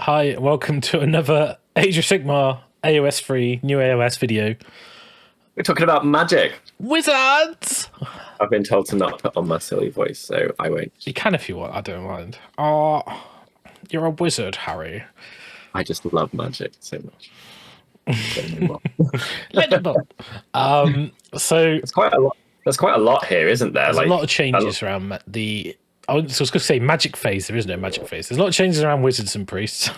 Hi, welcome to another Age of Sigmar AOS free new AOS video. We're talking about magic. Wizards! I've been told to not put on my silly voice, so I won't. You can if you want, I don't mind. Oh, you're a wizard, Harry. I just love magic so much. So it's quite a lot. There's quite a lot here, isn't there? There's a lot of changes around the. I was going to say magic phase. There is no magic phase. There's a lot of changes around wizards and priests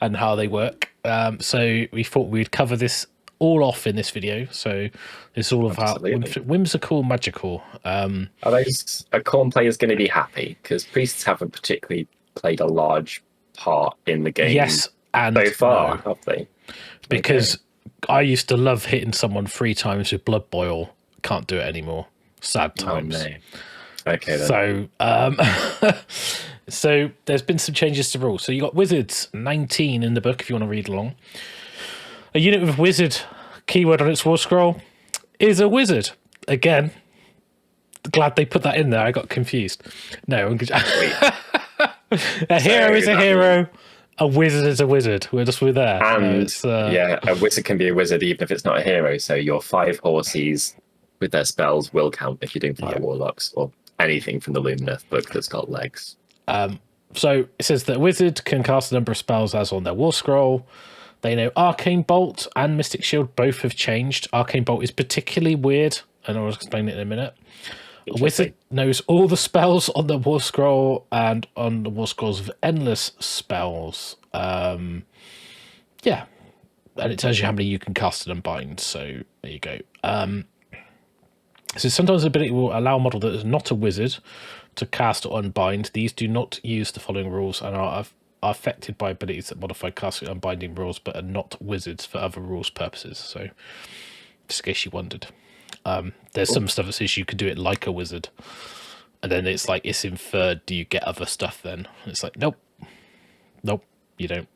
and how they work. So we thought we'd cover this all off in this video. So it's all about whimsical, magical. Are Khorne players going to be happy? Because priests haven't particularly played a large part in the game. Yes, and so far, have they? Because I used to love hitting someone 3 times with blood boil. Can't do it anymore. Sad times. Oh, no. Okay, then. So there's been some changes to rules. So you got wizards 19 in the book if you want to read along. A unit with wizard keyword on its war scroll is a wizard. Again, glad they put that in there. I got confused. No, a hero is a hero. A wizard is a wizard. We're there. And yeah, a wizard can be a wizard even if it's not a hero. So your 5 horses with their spells will count if you're doing fire warlocks or anything from the Lumineth book that's got legs. So it says that a wizard can cast a number of spells as on their war scroll. They know Arcane Bolt and Mystic Shield both have changed. Arcane Bolt is particularly weird, and I'll explain it in a minute. A wizard knows all the spells on the war scroll and on the war scrolls of endless spells. Yeah, and it tells you how many you can cast and unbind. So there you go. So sometimes the ability will allow a model that is not a wizard to cast or unbind. These do not use the following rules and are affected by abilities that modify casting and unbinding rules, but are not wizards for other rules purposes. So, just in case you wondered, there's some stuff that says you could do it like a wizard, and then it's like it's inferred. Do you get other stuff then? It's like nope, you don't.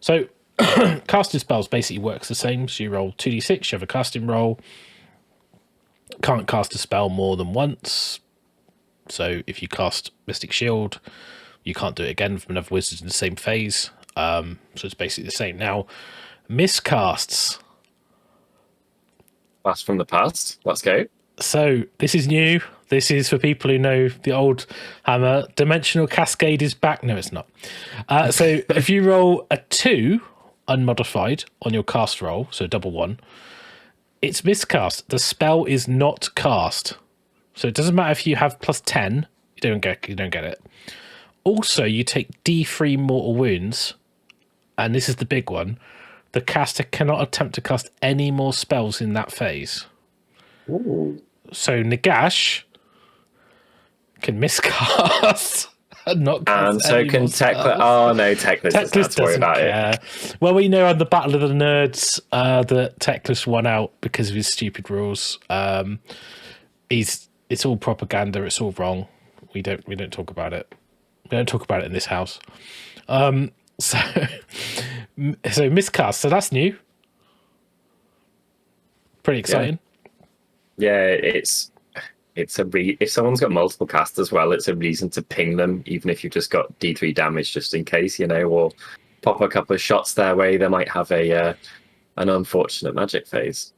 So, casting spells basically works the same. So you roll 2d6. You have a casting roll. Can't cast a spell more than once. So if you cast Mystic Shield, you can't do it again from another wizard in the same phase. So it's basically the same. Now, miscasts. Blast from the past. Let's go. So this is new. This is for people who know the old hammer. Dimensional Cascade is back. No, it's not. So if you roll a 2 unmodified on your cast roll, so double 1, it's miscast. The spell is not cast. So it doesn't matter if you have plus 10, you don't get it. Also, you take D3 mortal wounds, and this is the big one. The caster cannot attempt to cast any more spells in that phase. Ooh. So Nagash can miscast. Not and so can Teclis. Oh no, Teclis doesn't have to worry about it. Well, we know on the Battle of the Nerds that Teclis won out because of his stupid rules. It's all propaganda. It's all wrong. We don't talk about it. We don't talk about it in this house. So miscast. So that's new. Pretty exciting. Yeah, if someone's got multiple casts as well, it's a reason to ping them, even if you've just got D3 damage, just in case, or pop a couple of shots their way. They might have an unfortunate magic phase.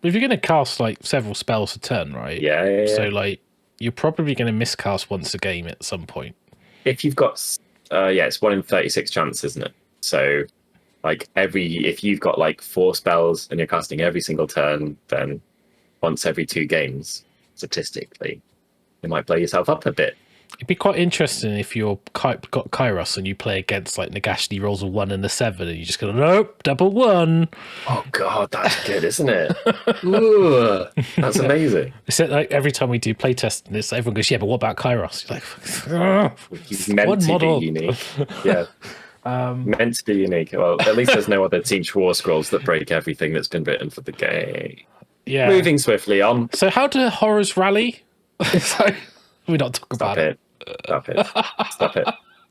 If you're going to cast like several spells a turn, right? Yeah. So like you're probably going to miscast once a game at some point. If you've got, it's 1 in 36 chance, isn't it? So like if you've got like 4 spells and you're casting every single turn, then once every 2 games. Statistically, you might blow yourself up a bit. It'd be quite interesting if you're got Kairos and you play against like Nagash, he rolls a 1 and a 7, and you just go, nope, double 1. Oh god, that's good, isn't it? Ooh, that's amazing. It's like every time we do play test, and everyone goes, yeah, but what about Kairos? You're like, he's meant to be unique. Yeah. Meant to be unique. Well, at least there's no other Teach War Scrolls that break everything that's been written for the game. Yeah. Moving swiftly on. So how do horrors rally? We don't talk about it. Stop it.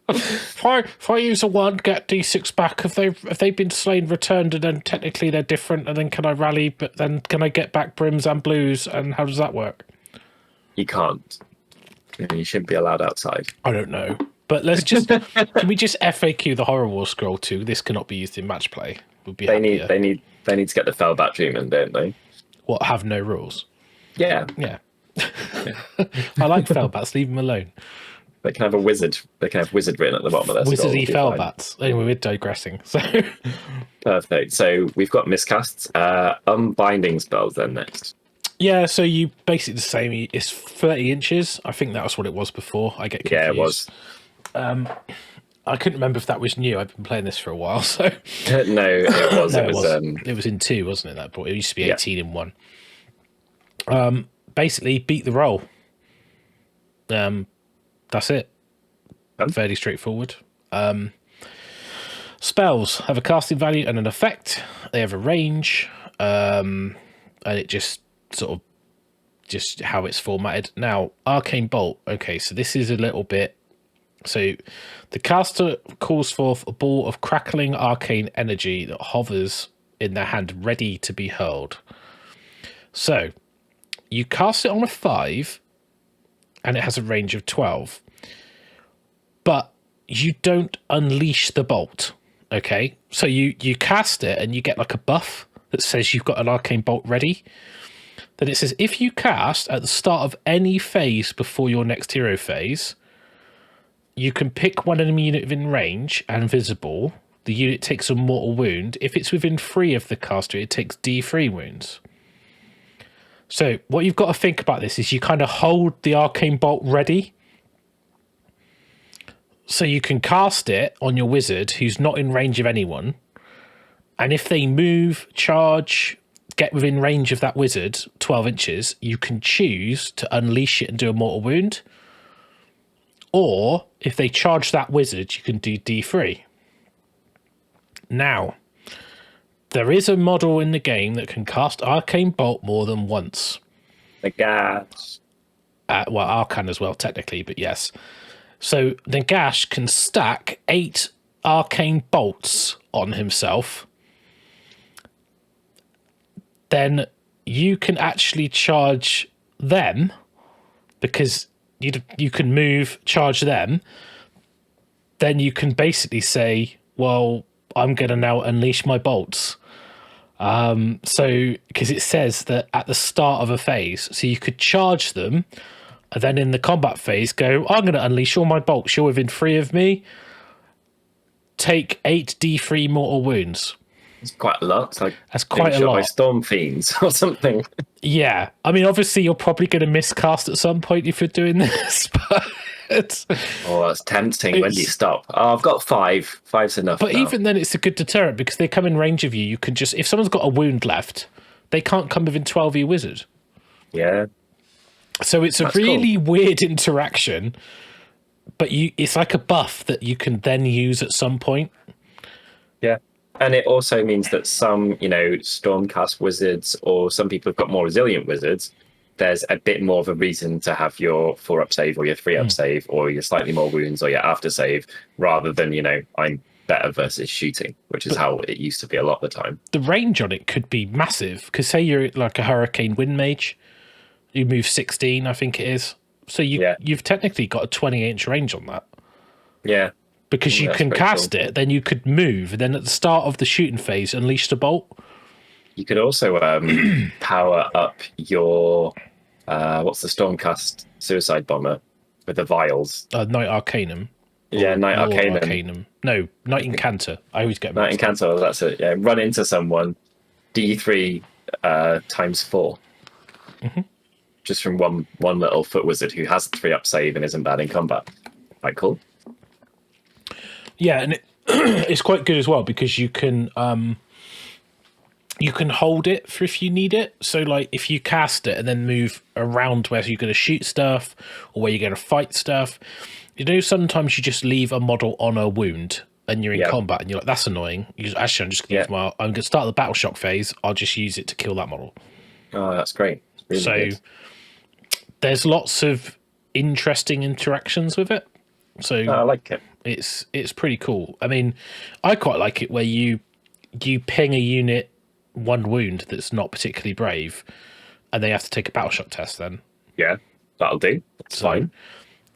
If I use a 1, get D6 back. If they've been slain, returned, and then technically they're different, and then can I rally? But then can I get back brims and blues? And how does that work? You can't. You shouldn't be allowed outside. I don't know. But let's just can we just FAQ the Horror War scroll to this cannot be used in match play? Would be They happier. need to get the Fellback treatment, don't they? What, have no rules? Yeah. I like Fellbats, leave them alone. They can have a wizard. They can have wizard written at the bottom of their skull. Wizardy Fellbats. Anyway, we're digressing. So perfect. So we've got miscasts. Unbinding spells then next. yeah, so you basically the same. It's 30 inches. I think that was what it was before. I get confused. Yeah, it was. I couldn't remember if that was new. I've been playing this for a while, so No, it was. no, it was. it was in 2, wasn't it? That point. It used to be 18 in 1. Basically, beat the roll. That's it. Fairly straightforward. Spells have a casting value and an effect. They have a range, and it just sort of just how it's formatted. Now, Arcane Bolt. Okay, so this is a little bit. So, the caster calls forth a ball of crackling arcane energy that hovers in their hand, ready to be hurled. So, you cast it on a 5, and it has a range of 12. But you don't unleash the bolt, okay? So you cast it, and you get like a buff that says you've got an Arcane Bolt ready. Then it says, if you cast at the start of any phase before your next hero phase, you can pick one enemy unit within range and visible. The unit takes a mortal wound. If it's within 3 of the caster, it takes D3 wounds. So what you've got to think about this is you kind of hold the Arcane Bolt ready. So you can cast it on your wizard who's not in range of anyone. And if they move, charge, get within range of that wizard, 12 inches, you can choose to unleash it and do a mortal wound. Or if they charge that wizard, you can do D3. Now, there is a model in the game that can cast Arcane Bolt more than once. The gas. Well, Arcane as well, technically, but yes. So Nagash can stack 8 Arcane Bolts on himself. Then you can actually charge them because you can move, charge them. Then you can basically say, well, I'm going to now unleash my bolts. So, because it says that at the start of a phase, so you could charge them, and then in the combat phase go, I'm going to unleash all my bolts. You're within 3 of me. Take 8d3 mortal wounds. It's quite a lot. It's like that's quite a lot. By storm fiends or something. Yeah, I mean, obviously you're probably going to miscast at some point if you're doing this, but oh, that's tempting. When do you stop? Oh, I've got 5. 5's enough. But now. Even then, it's a good deterrent because they come in range of you. You can just, if someone's got a wound left, they can't come within 12 of your wizard. Yeah. So it's that's a really cool. Weird interaction, but it's like a buff that you can then use at some point. Yeah. And it also means that some, Stormcast wizards or some people have got more resilient wizards, there's a bit more of a reason to have your 4-up save or your 3-up save or your slightly more wounds or your after save rather than, I'm better versus shooting, which is how it used to be a lot of the time. The range on it could be massive because say you're like a Hurricane Wind Mage, you move 16, I think it is. So you've technically got a 20-inch range on that. Yeah. Because you can cast it, then you could move, and then at the start of the shooting phase, unleash the bolt. You could also power up your what's the Stormcast Suicide Bomber with the vials? Knight Arcanum. Yeah, Knight Arcanum. No, Knight Incanter. I always get Knight Incanter. That's it. Yeah, run into someone, D3 times 4. Mm-hmm. Just from one little foot wizard who has 3-up save and isn't bad in combat. Quite cool. Yeah, and it's quite good as well because you can hold it for if you need it. So like if you cast it and then move around where you're going to shoot stuff or where you're going to fight stuff, sometimes you just leave a model on a wound and you're in combat and you're like, that's annoying. I'm just going to use I'm going to start the battle shock phase. I'll just use it to kill that model. Oh, that's great. Really good. There's lots of interesting interactions with it. So I like it. It's pretty cool. I mean, I quite like it where you ping a unit 1 wound that's not particularly brave, and they have to take a battle shock test. Then that'll do. It's fine.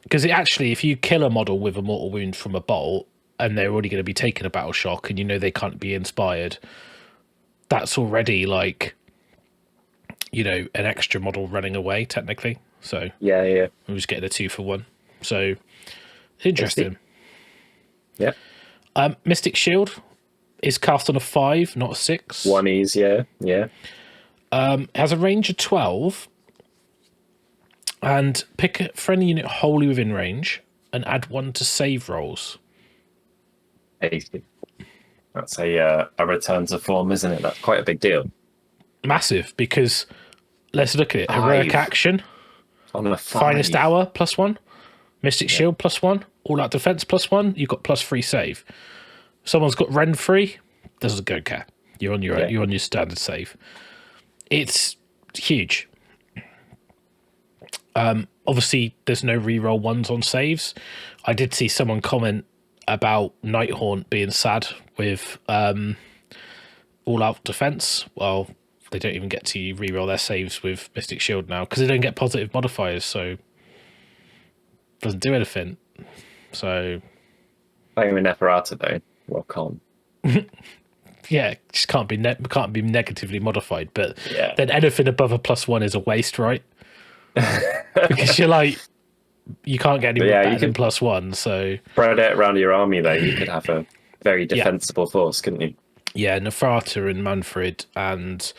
Because it actually, if you kill a model with a mortal wound from a bolt, and they're already going to be taking a battle shock, and you know they can't be inspired, that's already like, you know, an extra model running away technically. So Yeah. I'm just getting a 2-for-1. So interesting. Yeah. Mystic Shield is cast on a 5, not a 6. 1-ease, yeah. It has a range of 12. And pick a friendly unit wholly within range and add 1 to save rolls. 80. That's a return to form, isn't it? That's quite a big deal. Massive, because let's look at it. 5. Heroic action, On a 5. finest hour +1, Mystic Shield +1, all out defense +1. You've got +3 save. Someone's got Rend 3, doesn't go care. You're on your you're on your standard save. It's huge. Obviously, there's no reroll 1s on saves. I did see someone comment about Nighthaunt being sad with all-out defense. Well, they don't even get to reroll their saves with Mystic Shield now because they don't get positive modifiers, so it doesn't do anything. So, playing with Neferata though, rock on. Yeah, it just can't be negatively modified. But Yeah. then anything above a +1 is a waste, right? Because you're like, you can't get any more better than +1. So spread it around your army though. You could have a very defensible force, couldn't you? yeah, Neferata and Manfred, and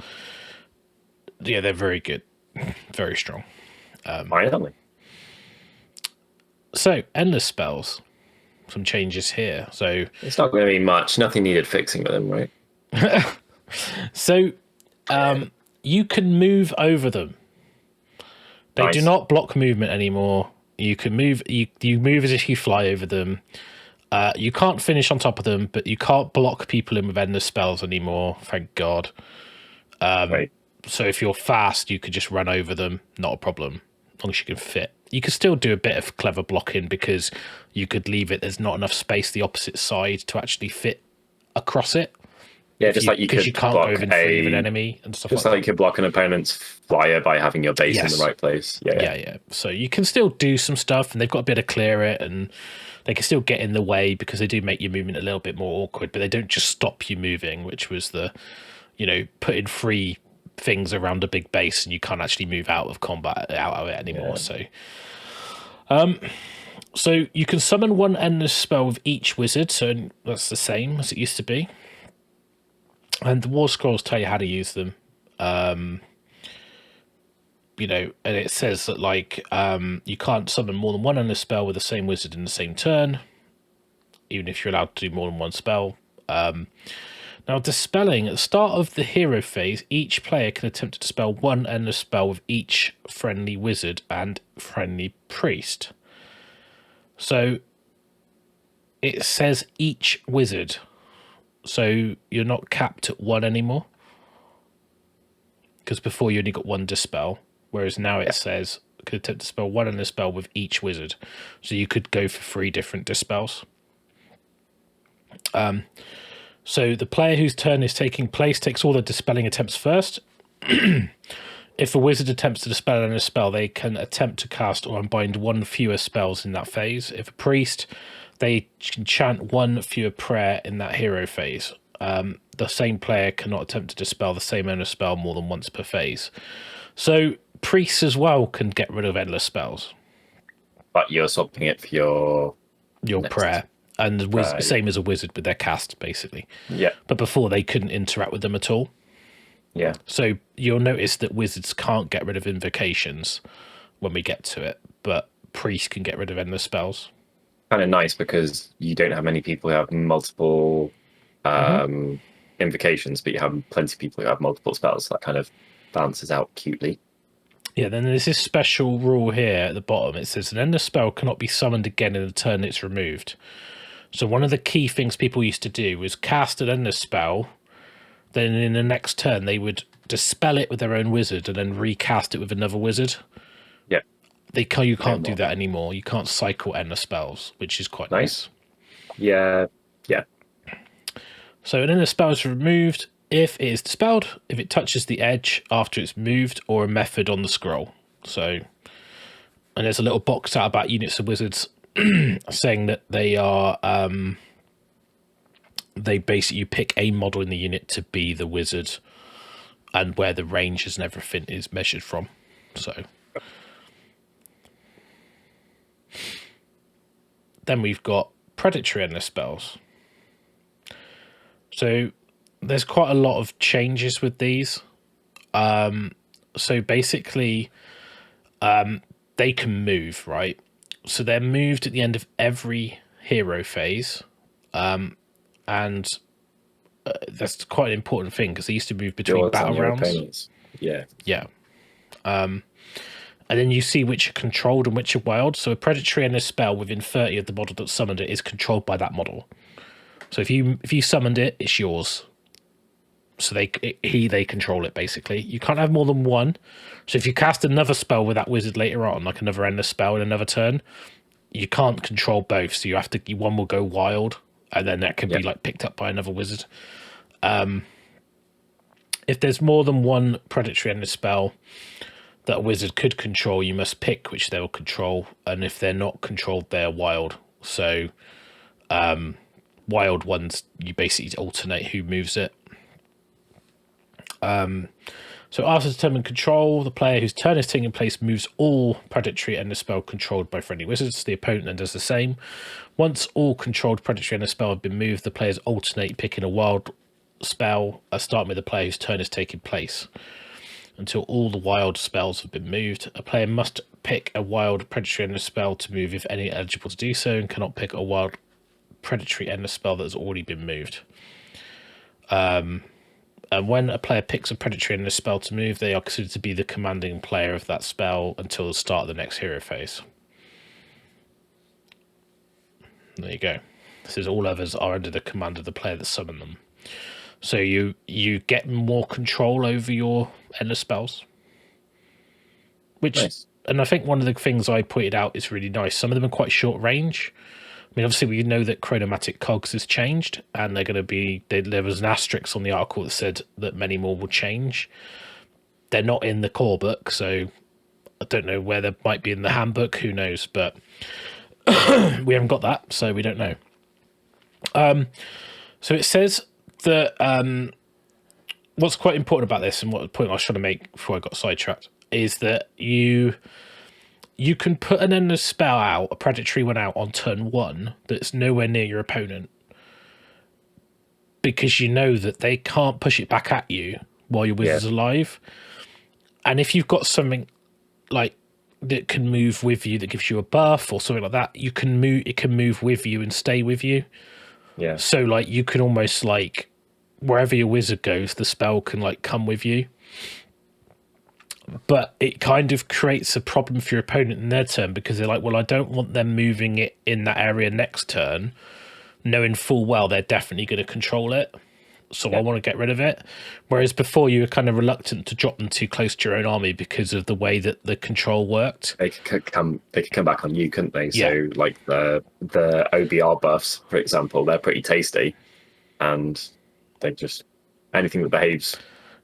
yeah, they're very good, very strong. Finally. So endless spells, some changes here. So It's not going to be much. Nothing needed fixing with them, right? so you can move over them. They do not block movement anymore. You can move. You move as if you fly over them. You can't finish on top of them, but you can't block people in with endless spells anymore. Thank God. Right. So if you're fast, you could just run over them. Not a problem, as long as you can fit. You could still do a bit of clever blocking because you could leave it. There's not enough space the opposite side to actually fit across it. Yeah, just like you could can't block go even free of an enemy and stuff. Just like like you could block an opponent's flyer by having your base in Yes. the right place. Yeah. So you can still do some stuff, and they've got a bit of clear it, and they can still get in the way because they do make your movement a little bit more awkward, but they don't just stop you moving, which was the, putting 3 things around a big base and you can't actually move out of combat, out of it anymore. Yeah. So you can summon 1 endless spell with each wizard, so that's the same as it used to be. And the War Scrolls tell you how to use them. And it says that you can't summon more than 1 endless spell with the same wizard in the same turn, even if you're allowed to do more than 1 spell. Now, dispelling, at the start of the hero phase, each player can attempt to dispel 1 endless spell with each friendly wizard and friendly priest. So it says each wizard. So you're not capped at 1 anymore. Because before you only got 1 dispel, whereas now it says could attempt to dispel 1 endless spell with each wizard. So you could go for 3 different dispels. So the player whose turn is taking place takes all the dispelling attempts first. If a wizard attempts to dispel a spell, they can attempt to cast or unbind 1 fewer spells in that phase. If a priest, they can chant 1 fewer prayer in that hero phase. The same player cannot attempt to dispel the same endless spell more than once per phase. So priests as well can get rid of endless spells. But you're swapping it for your prayer. And same as a wizard with their cast, basically. Yeah. But before, they couldn't interact with them at all. Yeah. So you'll notice that wizards can't get rid of invocations when we get to it, but priests can get rid of endless spells. Kind of nice because you don't have many people who have multiple invocations, but you have plenty of people who have multiple spells. So that kind of balances out cutely. Yeah, then there's this special rule here at the bottom. It says an endless spell cannot be summoned again in the turn it's removed. So one of the key things people used to do was cast an endless spell, then in the next turn they would dispel it with their own wizard and then recast it with another wizard. Yeah. You can't do that anymore. You can't cycle endless spells, which is quite nice. Yeah. So an endless spell is removed if it is dispelled, if it touches the edge after it's moved, or a method on the scroll. So and there's a little box out about units of wizards saying that they are they basically pick a model in the unit to be the wizard, and where the ranges and everything is measured from. So then we've got predatory endless spells. So there's quite a lot of changes with these. So basically, they can move, right? So they're moved at the end of every hero phase. And that's quite an important thing, because they used to move between battle rounds. Yeah. And then you see which are controlled and which are wild. So a predatory endless spell within 30 of the model that summoned it is controlled by that model. So if you summoned it, it's yours. So they control it, basically. You can't have more than one. So if you cast another spell with that wizard later on, like another endless spell in another turn, you can't control both. So you have to, one will go wild, and then that can be like picked up by another wizard. If there's more than one predatory endless spell that a wizard could control, you must pick which they will control, and if they're not controlled, they're wild. So wild ones, you basically alternate who moves it. So after determined control, the player whose turn is taking place moves all predatory endless spell controlled by friendly wizards. The opponent then does the same. Once all controlled predatory endless spell have been moved, the players alternate picking a wild spell, starting with the player whose turn is taking place. Until all the wild spells have been moved, a player must pick a wild predatory endless spell to move if any eligible to do so, and cannot pick a wild predatory endless spell that has already been moved. And when a player picks a predatory endless spell to move, they are considered to be the commanding player of that spell until the start of the next hero phase. There you go. This is all others are under the command of the player that summoned them. So you get more control over your endless spells, which nice. And I think one of the things I pointed out is really nice. Some of them are quite short range. I mean, obviously we know that chronomatic cogs has changed, and they're going to be, there was an asterisk on the article that said that many more will change. They're not in the core book, so I don't know where they might be in the handbook, who knows, but we haven't got that, so we don't know. So it says that what's quite important about this, and what the point I was trying to make before I got sidetracked, is that you can put an endless spell out, a predatory one out on turn 1 that's nowhere near your opponent, because you know that they can't push it back at you while your wizard's alive. And if you've got something like that can move with you, that gives you a buff or something like that, you can move. It can move with you and stay with you. Yeah. So like you can almost like wherever your wizard goes, the spell can like come with you. But it kind of creates a problem for your opponent in their turn, because they're like, well, I don't want them moving it in that area next turn, knowing full well they're definitely going to control it. So I want to get rid of it. Whereas before you were kind of reluctant to drop them too close to your own army because of the way that the control worked. They could come back on you, couldn't they? Yeah. So like the OBR buffs, for example, they're pretty tasty, and they just, anything that behaves.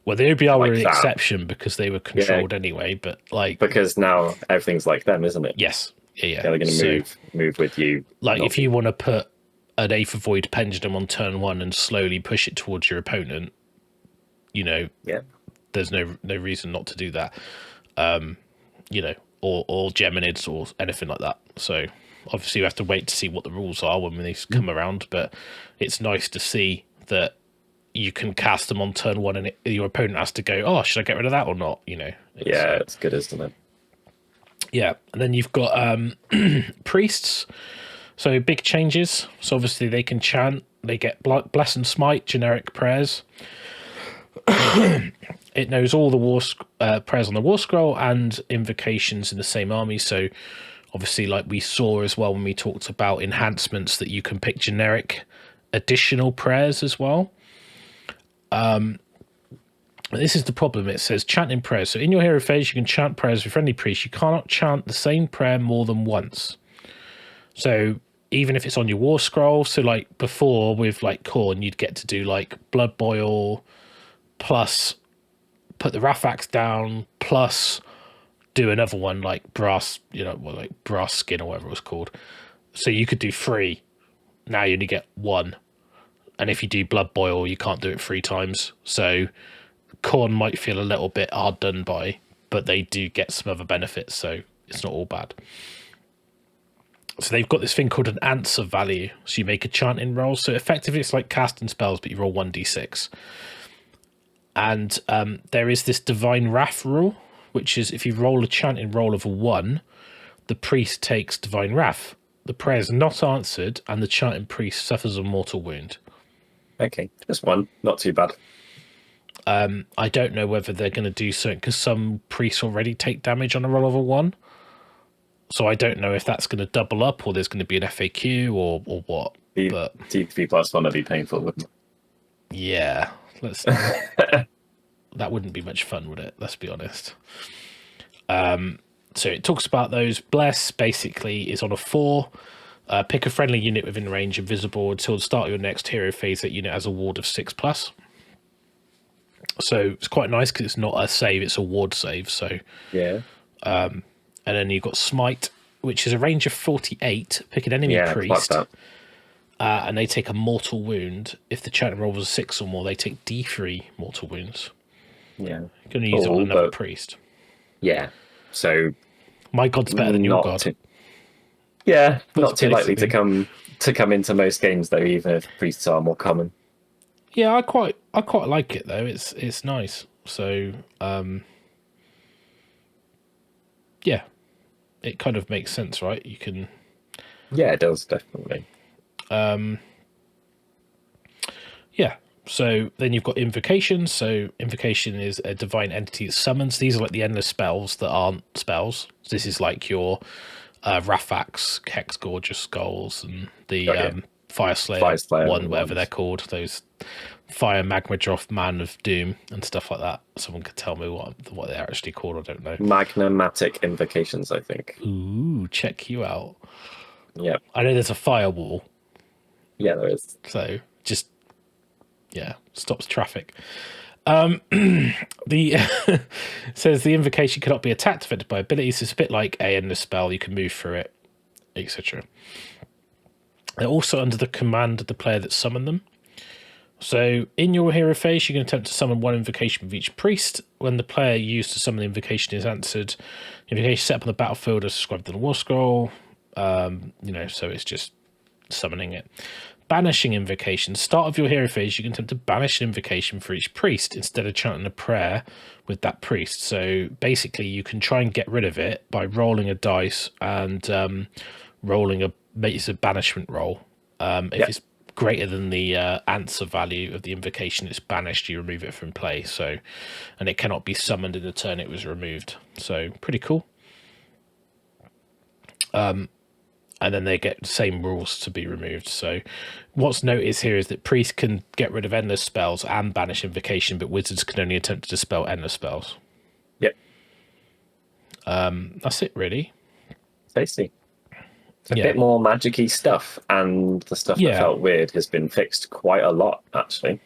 Well, the OBR were an exception because they were controlled anyway, but like because now everything's like them, isn't it? Yes. Yeah. They're going to move with you. Like if you want to put an Aether Void Pendulum on turn 1 and slowly push it towards your opponent, you know, there's no reason not to do that. You know, or Geminids or anything like that. So obviously you have to wait to see what the rules are when these come around, but it's nice to see that you can cast them on turn 1 and your opponent has to go, oh, should I get rid of that or not? You know. It's good, isn't it? Yeah, and then you've got priests. So big changes. So obviously they can chant. They get bless and smite, generic prayers. It knows all the prayers on the war scroll and invocations in the same army. So obviously, like we saw as well when we talked about enhancements, that you can pick generic additional prayers as well. This is the problem. It says chanting prayers. So in your hero phase, you can chant prayers with friendly priests. You cannot chant the same prayer more than once. So even if it's on your war scroll, so like before with like Khorne, you'd get to do like Blood Boil plus put the Rafax down plus do another one like brass, like brass skin or whatever it was called. So you could do 3. Now you only get 1. And if you do blood boil, you can't do it 3 times. So Khorne might feel a little bit hard done by, but they do get some other benefits, so it's not all bad. So they've got this thing called an answer value. So you make a chanting roll. So effectively it's like casting spells, but you roll 1d6. And there is this divine wrath rule, which is if you roll a chanting roll of a 1, the priest takes divine wrath. The prayer is not answered, and the chanting priest suffers a mortal wound. Okay, just 1, not too bad. I don't know whether they're going to do something because some priests already take damage on a roll of a 1. So I don't know if that's going to double up or there's going to be an FAQ or what. But D3 plus 1 would be painful, wouldn't it? Yeah, that wouldn't be much fun, would it? Let's be honest. So it talks about those. Bless basically is on a 4. Pick a friendly unit within range, invisible until the start of your next hero phase. That unit has a ward of 6+. So it's quite nice because it's not a save; it's a ward save. So yeah. And then you've got Smite, which is a range of 48. Pick an enemy priest, like that. And they take a mortal wound. If the chanting roll was a 6 or more, they take D3 mortal wounds. Yeah, you're going to use it on another priest. Yeah, so my god's better than your god. Not too likely to come into most games though, even if priests are more common. Yeah, I quite like it though. It's nice. So yeah, it kind of makes sense, right? You can. Yeah, it does definitely. Yeah. So then you've got invocation. So invocation is a divine entity that summons. These are like the endless spells that aren't spells. So this is like your Rafax, Hex Gorgeous Skulls, and the Fire Slayer one, whatever they're called. Those Fire Magma Droth, Man of Doom, and stuff like that. Someone could tell me what they're actually called. I don't know. Magnematic invocations, I think. Ooh, check you out. Yeah. I know there's a firewall. Yeah, there is. So just stops traffic. The says the invocation cannot be attacked, affected by abilities. It's a bit like a endless spell. You can move through it, etc. They're also under the command of the player that summoned them. So in your hero phase, you can attempt to summon 1 invocation with each priest. When the player used to summon the invocation is answered, invocation set up on the battlefield as described in the war scroll. So it's just summoning it. Banishing invocation. Start of your hero phase, you can attempt to banish an invocation for each priest instead of chanting a prayer with that priest. So basically, you can try and get rid of it by rolling a dice and rolling a banishment roll. If it's greater than the answer value of the invocation, it's banished. You remove it from play. So, and it cannot be summoned in the turn it was removed. So pretty cool. And then they get the same rules to be removed. So what's noticed here is that priests can get rid of endless spells and banish invocation, but wizards can only attempt to dispel endless spells. Yep. That's it, really. Tasty. It's a bit more magic-y stuff, and the stuff that felt weird has been fixed quite a lot, actually,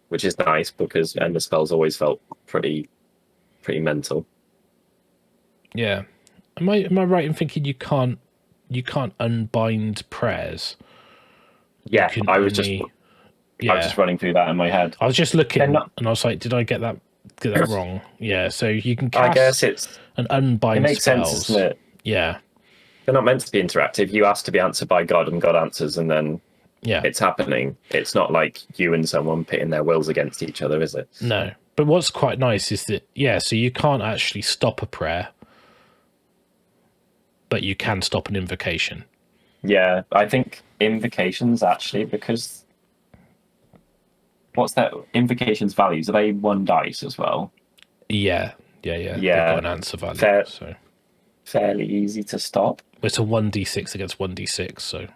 which is nice because endless spells always felt pretty mental. Yeah. Am I right in thinking you can't unbind prayers? Yeah, I was just running through that in my head. I was just looking, and I was like, did I get that wrong? Yeah, so you can cast I guess it's an unbind it makes spells. Sense, doesn't it? Yeah. They're not meant to be interactive. You ask to be answered by God, and God answers, and then it's happening. It's not like you and someone pitting their wills against each other, is it? No. But what's quite nice is that, so you can't actually stop a prayer, but you can stop an invocation. Yeah, I think invocations actually, because what's that? Invocations values, are they 1 dice as well? Yeah. They've got an answer value. So fairly easy to stop. It's a 1d6 against 1d6, so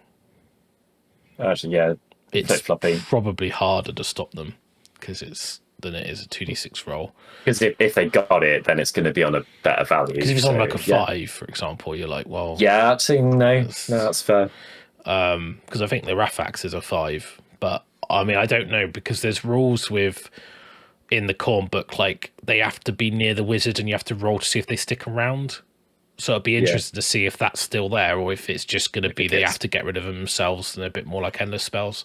actually, it's probably harder to stop them than it is a 2d6 roll. Because if they got it, then it's going to be on a better value. Because if it's on like a 5, for example, you're like, well, actually, no, that's fair. Because I think the Rafax is a 5, but I mean, I don't know, because there's rules with in the corn book, like they have to be near the wizard and you have to roll to see if they stick around. So it'd be interesting to see if that's still there or if it's just going to be they have to get rid of them themselves and a bit more like endless spells.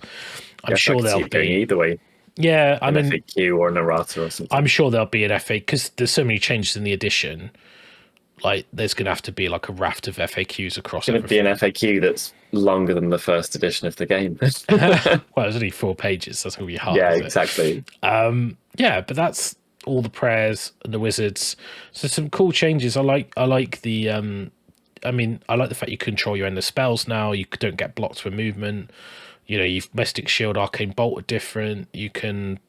I'm sure they'll be either way. Yeah, I mean, FAQ or an errata or something. I'm sure there'll be an FA because there's so many changes in the edition. Like, there's going to have to be like a raft of FAQs across. It's going to be an FAQ that's longer than the first edition of the game. Well, it's only 4 pages. That's going to be hard. Yeah, exactly. Yeah, but that's all the prayers and the wizards. So some cool changes. I like the. I mean, I like the fact you control your endless spells now. You don't get blocked for movement. You know, you've Mystic Shield, Arcane Bolt are different. You can't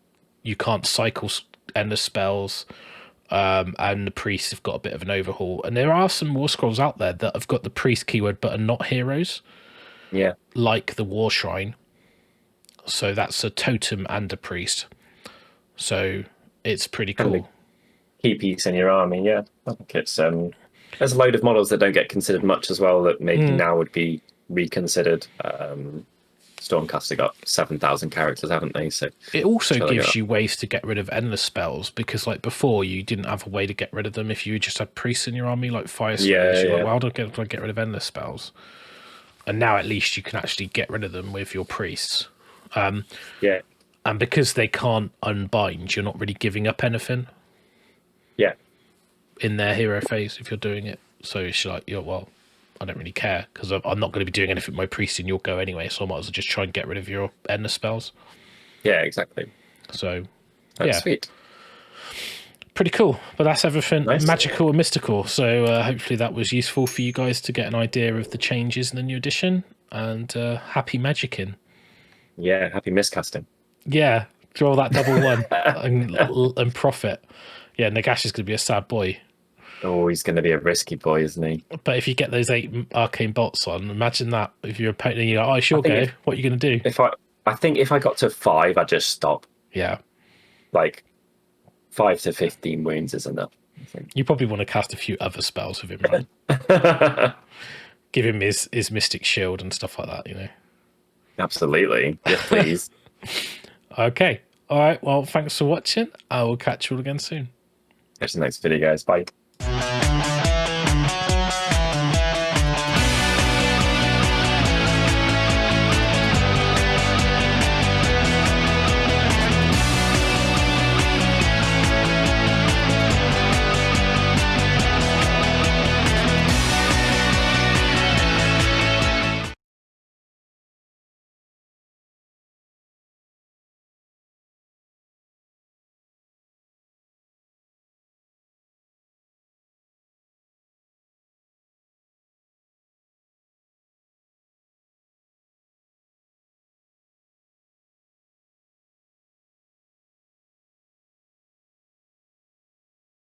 cycle endless spells. And the priests have got a bit of an overhaul. And there are some war scrolls out there that have got the priest keyword but are not heroes. Yeah. Like the War Shrine. So that's a totem and a priest. So it's pretty cool. Key piece in your army, yeah. I think it's there's a load of models that don't get considered much as well that maybe now would be reconsidered. Stormcaster got 7,000 characters, haven't they? So it also gives you ways to get rid of endless spells because, like before, you didn't have a way to get rid of them if you just had priests in your army, like fire spells. You're like, well, how do I get rid of endless spells? And now at least you can actually get rid of them with your priests. Yeah. And because they can't unbind, you're not really giving up anything. Yeah. In their hero phase, if you're doing it, so it's like, well, I don't really care because I'm not going to be doing anything with my priest and you'll go anyway, so I might as well just try and get rid of your endless spells. Yeah, exactly. So, that's sweet. Pretty cool. But that's everything nice. Magical and mystical. So hopefully that was useful for you guys to get an idea of the changes in the new edition. And happy magicking. Yeah, happy miscasting. Yeah, draw that double one and profit. Yeah, Nagash is going to be a sad boy. Oh, he's going to be a risky boy, isn't he? But if you get those 8 arcane bolts on, imagine that. If you're a opponent and you're like, oh, sure go. What are you going to do? I think if I got to 5, I'd just stop. Yeah. Like 5 to 15 wounds is enough, I think. You probably want to cast a few other spells with him, right? Give him his Mystic Shield and stuff like that, you know? Absolutely. Yes, please. Okay. All right. Well, thanks for watching. I will catch you all again soon. Catch you in the next video, guys. Bye.